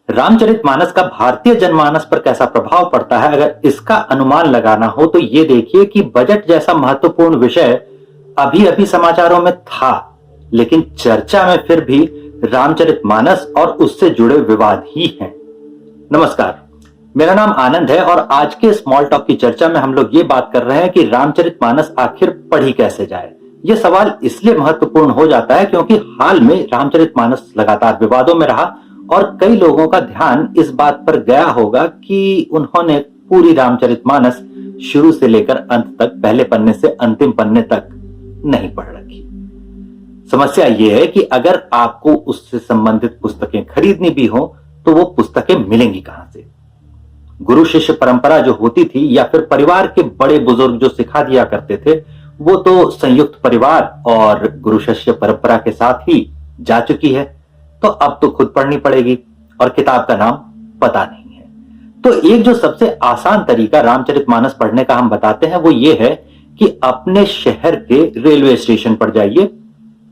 रामचरितमानस का भारतीय जनमानस पर कैसा प्रभाव पड़ता है, अगर इसका अनुमान लगाना हो तो ये देखिए कि बजट जैसा महत्वपूर्ण विषय अभी अभी समाचारों में था, लेकिन चर्चा में फिर भी रामचरितमानस और उससे जुड़े विवाद ही हैं। नमस्कार, मेरा नाम आनंद है और आज के स्मॉल टॉक की चर्चा में हम लोग ये बात कर रहे हैं कि रामचरितमानस आखिर पढ़ी कैसे जाए। यह सवाल इसलिए महत्वपूर्ण हो जाता है क्योंकि हाल में रामचरितमानस लगातार विवादों में रहा और कई लोगों का ध्यान इस बात पर गया होगा कि उन्होंने पूरी रामचरितमानस शुरू से लेकर अंत तक, पहले पन्ने से अंतिम पन्ने तक नहीं पढ़ रखी। समस्या यह है कि अगर आपको उससे संबंधित पुस्तकें खरीदनी भी हो तो वो पुस्तकें मिलेंगी कहां से। गुरु शिष्य परंपरा जो होती थी या फिर परिवार के बड़े बुजुर्ग जो सिखा दिया करते थे, वो तो संयुक्त परिवार और गुरु शिष्य परंपरा के साथ ही जा चुकी है, तो अब तो खुद पढ़नी पड़ेगी और किताब का नाम पता नहीं है। तो एक जो सबसे आसान तरीका रामचरितमानस पढ़ने का हम बताते हैं वो ये है कि अपने शहर के रेलवे स्टेशन पर जाइए।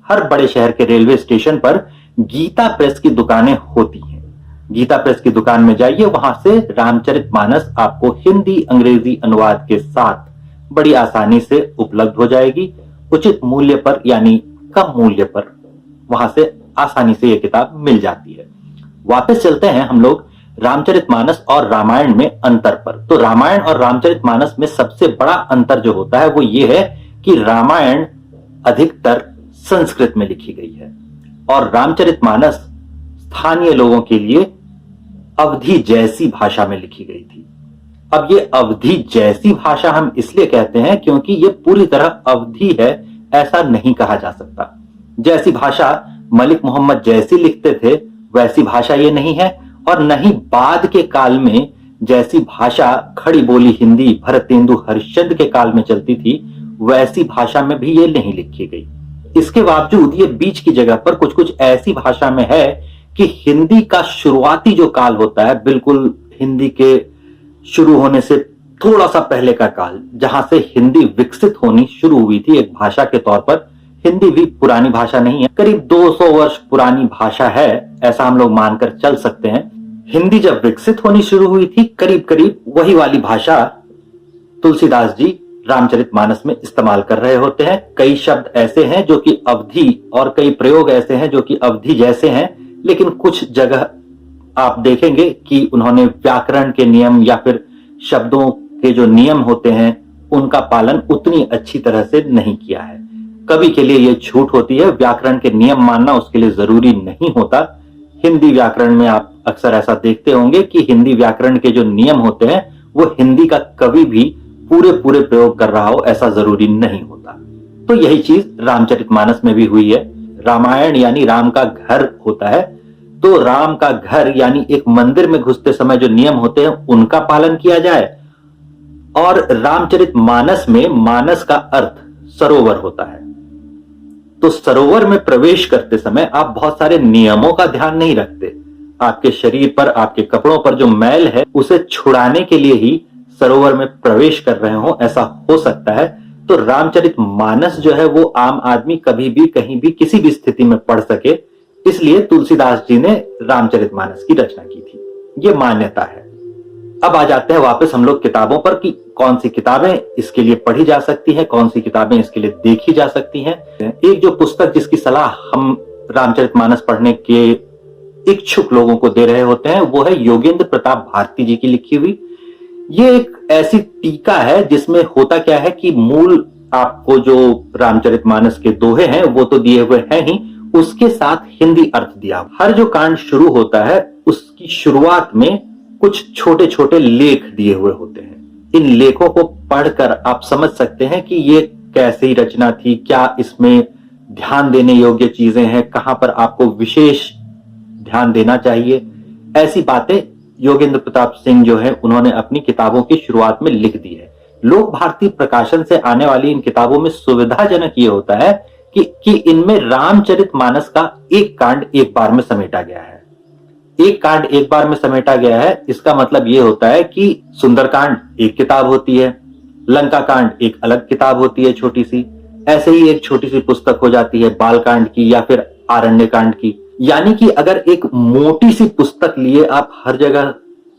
हर बड़े शहर के रेलवे स्टेशन पर गीता प्रेस की दुकानें होती हैं। गीता प्रेस की दुकान में जाइए, वहां से रामचरितमानस आपको हिंदी अंग्रेजी अनुवाद के साथ बड़ी आसानी से उपलब्ध हो जाएगी, उचित मूल्य पर, यानी कम मूल्य पर वहां से आसानी से यह किताब मिल जाती है। वापस चलते हैं हम लोग रामचरितमानस और रामायण में अंतर पर। तो रामायण और रामचरितमानस में सबसे बड़ा अंतर जो होता है वो ये है कि रामायण अधिकतर संस्कृत में लिखी गई है और रामचरितमानस स्थानीय लोगों के लिए अवधी जैसी भाषा में लिखी गई थी। अब ये अवधी जैसी भाषा हम इसलिए कहते हैं क्योंकि ये पूरी तरह अवधी है, ऐसा नहीं कहा जा सकता। जैसी भाषा मलिक मोहम्मद जैसी लिखते थे वैसी भाषा ये नहीं है, और न ही बाद के काल में जैसी भाषा खड़ी बोली हिंदी भरतेंदु हरिश्चंद्र के काल में चलती थी वैसी भाषा में भी ये नहीं लिखी गई। इसके बावजूद ये बीच की जगह पर कुछ कुछ ऐसी भाषा में है कि हिंदी का शुरुआती जो काल होता है, बिल्कुल हिंदी के शुरू होने से थोड़ा सा पहले का काल, जहां से हिंदी विकसित होनी शुरू हुई थी एक भाषा के तौर पर। हिंदी भी पुरानी भाषा नहीं है, करीब 200 वर्ष पुरानी भाषा है, ऐसा हम लोग मानकर चल सकते हैं। हिंदी जब विकसित होनी शुरू हुई थी, करीब करीब वही वाली भाषा तुलसीदास जी रामचरितमानस में इस्तेमाल कर रहे होते हैं। कई शब्द ऐसे हैं जो कि अवधी और कई प्रयोग ऐसे हैं जो कि अवधी जैसे हैं, लेकिन कुछ जगह आप देखेंगे कि उन्होंने व्याकरण के नियम या फिर शब्दों के जो नियम होते हैं उनका पालन उतनी अच्छी तरह से नहीं किया है। कवि के लिए यह छूट होती है, व्याकरण के नियम मानना उसके लिए जरूरी नहीं होता। हिंदी व्याकरण में आप अक्सर ऐसा देखते होंगे कि हिंदी व्याकरण के जो नियम होते हैं वो हिंदी का कवि भी पूरे प्रयोग कर रहा हो, ऐसा जरूरी नहीं होता। तो यही चीज रामचरितमानस में भी हुई है। रामायण यानी राम का घर होता है, तो राम का घर यानी एक मंदिर में घुसते समय जो नियम होते हैं उनका पालन किया जाए। और रामचरितमानस में मानस का अर्थ सरोवर होता है, तो सरोवर में प्रवेश करते समय आप बहुत सारे नियमों का ध्यान नहीं रखते। आपके शरीर पर, आपके कपड़ों पर जो मैल है उसे छुड़ाने के लिए ही सरोवर में प्रवेश कर रहे हो, ऐसा हो सकता है। तो रामचरितमानस जो है वो आम आदमी कभी भी, कहीं भी, किसी भी स्थिति में पढ़ सके, इसलिए तुलसीदास जी ने रामचरितमानस की रचना की थी। ये मान्यता है। अब आ जाते हैं वापस हम लोग किताबों पर कि कौन सी किताबें इसके लिए पढ़ी जा सकती है, कौन सी किताबें इसके लिए देखी जा सकती हैं। एक जो पुस्तक जिसकी सलाह हम रामचरितमानस पढ़ने के इच्छुक लोगों को दे रहे होते हैं वो है योगेंद्र प्रताप भारती जी की लिखी हुई। ये एक ऐसी टीका है जिसमें होता क्या है कि मूल आपको जो रामचरितमानस के दोहे हैं वो तो दिए हुए हैं ही, उसके साथ हिंदी अर्थ दिया। हर जो कांड शुरू होता है उसकी शुरुआत में कुछ छोटे छोटे लेख दिए हुए होते हैं। इन लेखों को पढ़कर आप समझ सकते हैं कि ये कैसी रचना थी, क्या इसमें ध्यान देने योग्य चीजें हैं, कहां पर आपको विशेष ध्यान देना चाहिए। ऐसी बातें योगेंद्र प्रताप सिंह जो है उन्होंने अपनी किताबों की शुरुआत में लिख दी है। लोक भारती प्रकाशन से आने वाली इन किताबों में सुविधाजनक ये होता है कि इनमें रामचरितमानस का एक कांड एक बार में समेटा गया है। एक कांड एक बार में समेटा गया है, इसका मतलब यह होता है कि सुंदरकांड एक किताब होती है, लंका कांड एक अलग किताब होती है छोटी सी, ऐसे ही एक छोटी सी पुस्तक हो जाती है बाल कांड की या फिर आरण्य कांड की। यानी कि अगर एक मोटी सी पुस्तक लिए आप हर जगह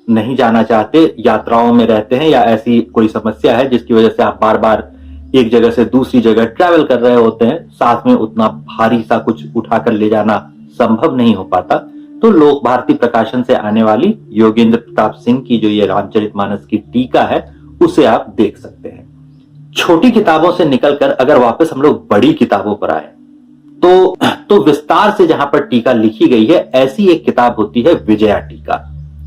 नहीं जाना चाहते, यात्राओं में रहते हैं या ऐसी कोई समस्या है जिसकी वजह से आप बार बार एक जगह से दूसरी जगह ट्रैवल कर रहे होते हैं, साथ में उतना भारी सा कुछ उठाकर ले जाना संभव नहीं हो पाता, तो लोक भारती प्रकाशन से आने वाली योगेंद्र प्रताप सिंह की जो ये रामचरितमानस की टीका है उसे आप देख सकते हैं। छोटी किताबों से निकलकर अगर वापस हम लोग बड़ी किताबों पर आए तो विस्तार से जहां पर टीका लिखी गई है, ऐसी एक किताब होती है विजया टीका।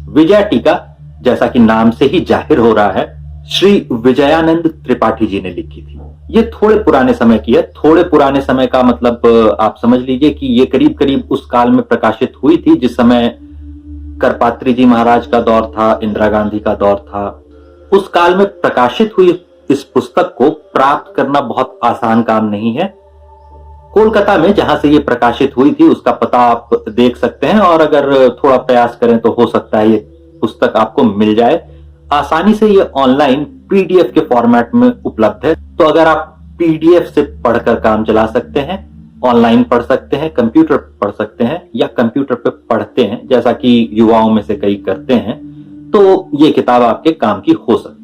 विजया टीका, जैसा कि नाम से ही जाहिर हो रहा है, श्री विजयानंद त्रिपाठी जी ने लिखी थी। ये थोड़े पुराने समय की है। थोड़े पुराने समय का मतलब आप समझ लीजिए कि ये करीब करीब उस काल में प्रकाशित हुई थी जिस समय करपात्री जी महाराज का दौर था, इंदिरा गांधी का दौर था। उस काल में प्रकाशित हुई इस पुस्तक को प्राप्त करना बहुत आसान काम नहीं है। कोलकाता में जहां से ये प्रकाशित हुई थी उसका पता आप देख सकते हैं, और अगर थोड़ा प्रयास करें तो हो सकता है ये पुस्तक आपको मिल जाए आसानी से। ये ऑनलाइन पीडीएफ के फॉर्मेट में उपलब्ध है, तो अगर आप पीडीएफ से पढ़कर काम चला सकते हैं, ऑनलाइन पढ़ सकते हैं, कंप्यूटर पढ़ सकते हैं या कंप्यूटर पे पढ़ते हैं जैसा कि युवाओं में से कई करते हैं, तो ये किताब आपके काम की हो सकती है।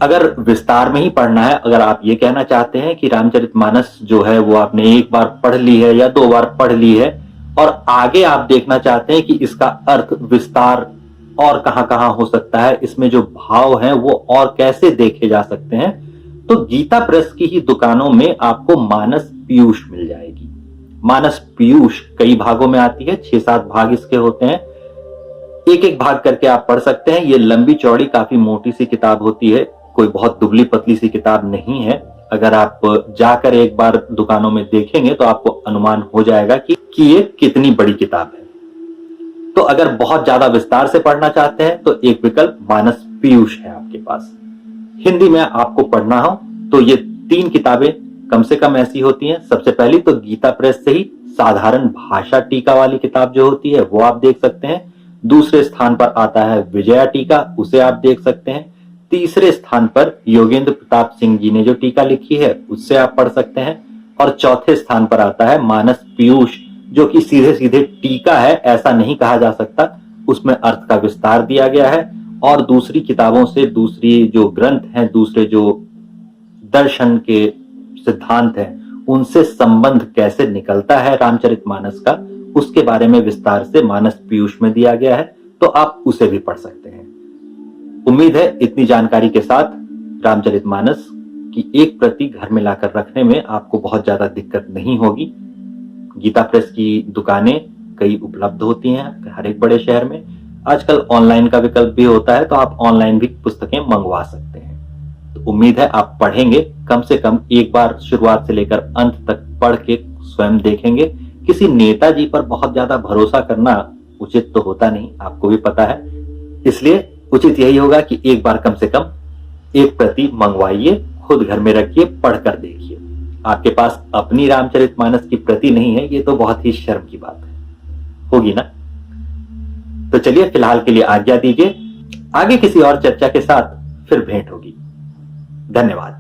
अगर विस्तार में ही पढ़ना है, अगर आप ये कहना चाहते हैं कि रामचरितमानस जो है वो आपने एक बार पढ़ ली है या 2 बार पढ़ ली है और आगे आप देखना चाहते हैं कि इसका अर्थ विस्तार और कहां कहां हो सकता है, इसमें जो भाव हैं वो और कैसे देखे जा सकते हैं, तो गीता प्रेस की ही दुकानों में आपको मानस पीयूष मिल जाएगी। मानस पीयूष कई भागों में आती है, 6-7 भाग इसके होते हैं। एक एक भाग करके आप पढ़ सकते हैं। ये लंबी चौड़ी काफी मोटी सी किताब होती है, कोई बहुत दुबली पतली सी किताब नहीं है। अगर आप जाकर एक बार दुकानों में देखेंगे तो आपको अनुमान हो जाएगा कि ये कितनी बड़ी किताब है। तो अगर बहुत ज्यादा विस्तार से पढ़ना चाहते हैं तो एक विकल्प मानस पीयूष है आपके पास। हिंदी में आपको पढ़ना हो तो ये 3 किताबें कम से कम ऐसी होती हैं। सबसे पहली तो गीता प्रेस से ही साधारण भाषा टीका वाली किताब जो होती है वो आप देख सकते हैं। दूसरे स्थान पर आता है विजया टीका, उसे आप देख सकते हैं। तीसरे स्थान पर योगेंद्र प्रताप सिंह जी ने जो टीका लिखी है उससे आप पढ़ सकते हैं। और चौथे स्थान पर आता है मानस पीयूष, जो कि सीधे सीधे टीका है ऐसा नहीं कहा जा सकता, उसमें अर्थ का विस्तार दिया गया है और दूसरी किताबों से, दूसरी जो ग्रंथ हैं, दूसरे जो दर्शन के सिद्धांत हैं, उनसे संबंध कैसे निकलता है रामचरितमानस का, उसके बारे में विस्तार से मानस पीयूष में दिया गया है, तो आप उसे भी पढ़ सकते हैं। उम्मीद है इतनी जानकारी के साथ रामचरितमानस की एक प्रति घर में लाकर रखने में आपको बहुत ज्यादा दिक्कत नहीं होगी। गीता प्रेस की दुकानें कई उपलब्ध होती हैं हर एक बड़े शहर में। आजकल ऑनलाइन का विकल्प भी होता है, तो आप ऑनलाइन भी पुस्तकें मंगवा सकते हैं। तो उम्मीद है आप पढ़ेंगे, कम से कम एक बार शुरुआत से लेकर अंत तक पढ़ के स्वयं देखेंगे। किसी नेताजी पर बहुत ज्यादा भरोसा करना उचित तो होता नहीं, आपको भी पता है, इसलिए उचित यही होगा कि एक बार कम से कम एक प्रति मंगवाइए, खुद घर में रखिए, पढ़कर देखिए। आपके पास अपनी रामचरितमानस की प्रति नहीं है, ये तो बहुत ही शर्म की बात है, होगी ना। तो चलिए फिलहाल के लिए आज्ञा दीजिए, आगे किसी और चर्चा के साथ फिर भेंट होगी। धन्यवाद।